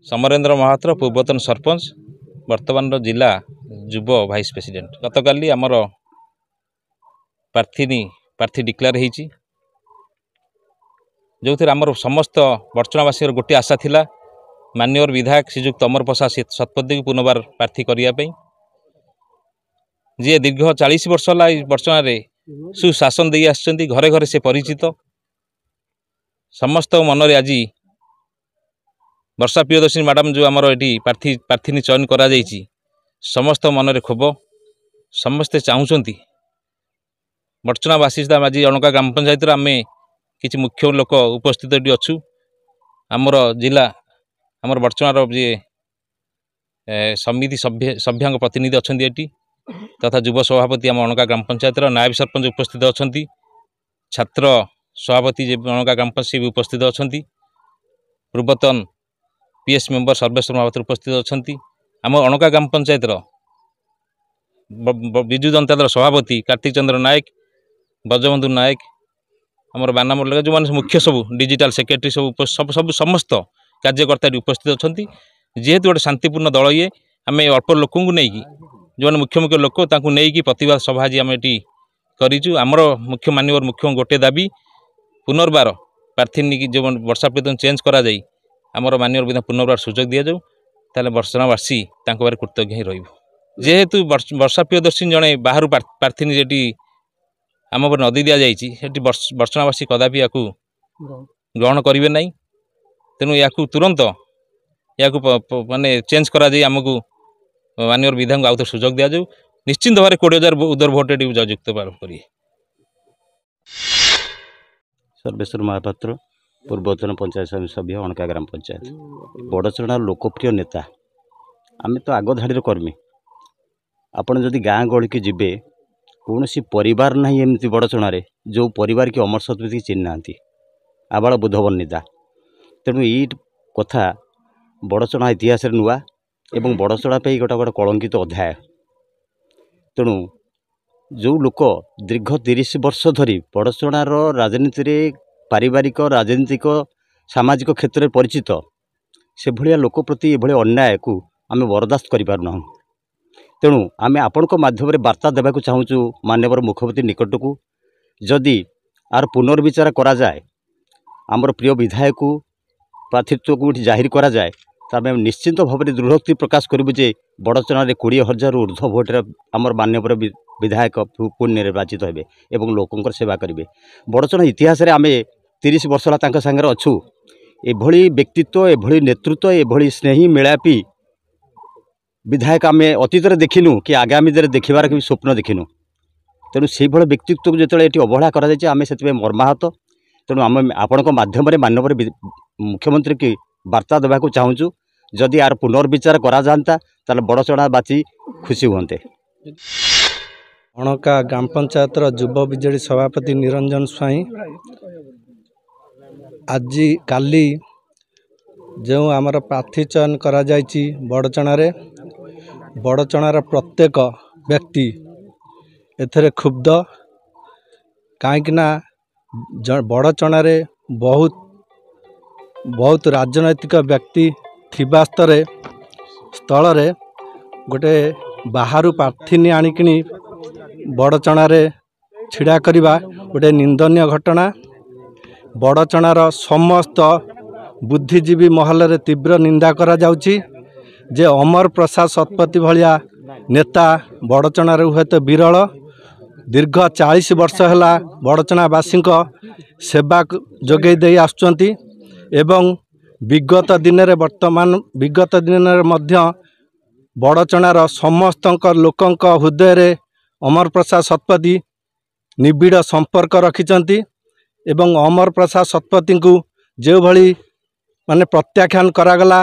समरेन्द्र महात्र पूर्वतन सरपंच वर्तमान जिला युव भाइस प्रेसिडेंट गतकाली आमर प्रार्थी डिक्लेयर होती जो थे आमर समस्त बड़चनावासी गोटे आशा थिला माननीय विधायक श्रीजुक्त अमर प्रसाद शतपथी को पुनर्बार प्रार्थी करने जी दीर्घ 40 वर्ष है बड़चना सुशासन दे आसुच्चंती घरे घरे से परिचित समस्त मन में आज वर्षा प्रियदर्शिनी मैडम जो आमर ये प्रार्थी चयन करा जायछि समस्त मन में क्षोभ समस्ते चाहूँगी बड़चनावासी आज अणका ग्राम पंचायत आम किसी मुख्य लोक उपस्थित अच्छु आमर जिला आमर बड़चनार जी समिति सभ्य प्रतिनिधि अच्छा ये तथा युव सभापति आम अणका ग्राम पंचायत नायब सरपंच उपस्थित अच्छा छात्र सभापति अणका ग्राम पंचायत भी उपस्थित अच्छा पूर्वतन पीएस मेंबर सर्वेश्वर महापात्र उपस्थित अच्छा आम अणका ग्राम पंचायत विजु जनता दल सभापति कार्तिक चंद्र नायक ब्रजबंधु नायक आमर बानामर लगा जो मैंने मुख्य सब डिजिटल सेक्रेटरी सब सब सब समस्त कार्यकर्ता उपस्थित अच्छा जेहेतु गोटे शांतिपूर्ण दल ये आम अल्प लोक नहीं जो मुख्य मुख्य लोक नहीं प्रतिवाद सभा आज आम ये करूँ आमर मुख्य माननीय मुख्य गोटे दाबी पुनर्बार प्रार्थी जो वर्षा प्रीतम चेंज करा जाई आमर माननीय विधायक पुनर्बार सुजोग दि जाऊ ताले बड़चनावासी बारे कृतज्ञ ही रही जेहेतु वर्षा प्रियदर्शिनी जड़े बाहर प्रार्थी जेटी आम पर नदी दि जाती बड़चनावासी कदापि या ग्रहण करेंगे ना तेणु या तुरंत या माने चेंज करा जाई आमको माननीय विधायक आउ थे सुजोग दि जाऊ निश्चिंत भाव 20,000 उदर भोट जयुक्त करिए। सर्वेश्वर महापात्र पूर्वतन पंचायत समिति सभ्य अणका ग्राम पंचायत बड़चना लोकप्रिय नेता आम तो आग धाड़ी कर्मी आपड़ जदि गाँ गहली की जीवे कौन सी परिवार ना एमती बड़चण जो परिवार की अमर शतपथी चिन्ह ना आबाल बुधबर्णिता तेणु ये कथा बड़चना इतिहास नुआ एवं बड़चना पे गोटे गोटे कलंकित अध्याय तेणु जो लोक दीर्घ 30 वर्ष धरी बड़चणार राजनीति रे पारिवारिक राजनीतिक सामाजिक क्षेत्र में परिचित से भाया लोक प्रति ये अन्याय को आम बरदास्त करूँ तेणु आम आपण माध्यम वार्ता देवाक चाहूँ माननीय मुख्यमंत्री निकट को जदि आर पुनर्विचार करा जाए आमर प्रिय विधायक प्रार्थीत्व को जाहिर करा जाए तो आम निश्चिंत भाव में दृढ़ोक्ति प्रकाश करूँ जे बड़चना 20,000 ऊर्ध्व भोट्रे आमर माननीय विधायक पुण्य निर्वाचित हे एवं लोकंर सेवा करेंगे बड़चना इतिहास आम 30 वर्ष है सांगे अच्छु एभली व्यक्तित्व एभली नेतृत्व एभली स्नेही मेलापी विधायक आम अतीत देखिनु कि आगामी दिन देखार भी स्वप्न देखिनु तेणु से व्यक्तित्व को जो ये अवहेला करें से मर्माहत तेणु आम आपण माध्यम माननीय मुख्यमंत्री की वार्ता देवाक चाहूँ जदि यार पुनर्विचार करा जाता ताले बड़चनावासी खुशी हुंते। अणका ग्राम पंचायत युव विजेडी सभापति निरंजन स्वाई आज काली जो आमर प्रार्थी चयन करा जायछि बड़चणार प्रत्येक व्यक्ति एथरे क्षुब्ध कहीं बड़चणार बहुत राजनैतिक व्यक्ति थिबा स्थल गोटे बाहर प्रार्थी आणिकिनी बड़चणार छिड़ा करवा गोटे निंदनीय घटना बड़चणार समस्त बुद्धिजीवी महल रे तीव्र निंदा करा जाउची जे अमर प्रसाद शतपथी भलिया नेता बड़चणार हुए तो विरल दीर्घ 40 वर्ष है बड़चनावासी सेवा जोगे दे आसुचंती एवं विगत दिन मध्य बड़चणार समस्त लोकंक हृदय रे अमर प्रसाद शतपथी निबिड़ संपर्क रखिचंती एवं अमर प्रसाद शतपथी को जो भली माने प्रत्याख्यान करागला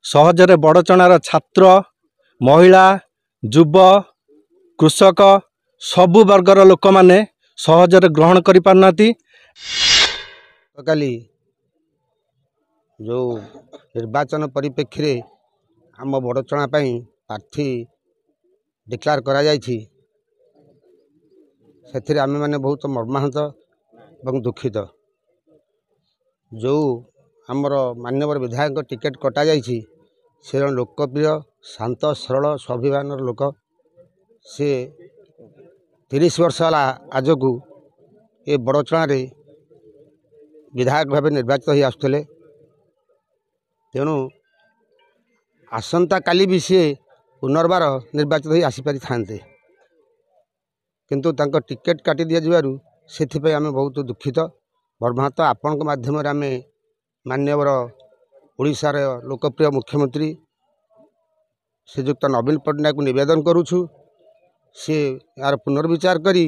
सहजरे बड़चणार छात्र महिला युव कृषक सबु वर्गर लोक माने सहजरे ग्रहण करि पारनाती। काली जो निर्वाचन परिप्रेक्षी आम बड़चना प्रार्थी डिक्लेयर करा जायछि से आम मैंने बहुत मर्माहत और दुखित जो आमर माननीय विधायक टिकेट कटा जायछि से जन लोकप्रिय शांत सरल स्वाभिमान लोक से 30 वर्ष है आज को ये बड़चणा विधायक भाव निर्वाचित हो आसुले तेणु आसंता काली भी सी पुनर्बार निर्वाचित हो आसीपारि थांते किंतु तांको टिकेट काटी दिया जिबारु सेथिपई आमे बहुत दुखित बर्मात आपन माध्यम आम मान्यवर ओडिशार लोकप्रिय मुख्यमंत्री श्रीजुक्त नवीन पट्टनायक निवेदन करुछु सी यार पुनर्विचार करी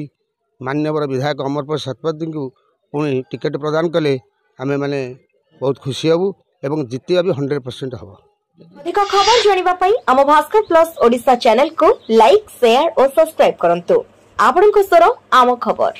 मान्यवर विधायक अमर प्रसाद शतपथी को पुणी टिकेट प्रदान कले आमे माने बहुत खुशी हबु एवं जितिया भी 100% हबो। अधिक खबर जानिबा पई आम भास्कर प्लस ओडिशा चैनल को लाइक शेयर और सब्सक्राइब करंतु। आपनको स्वर आम खबर।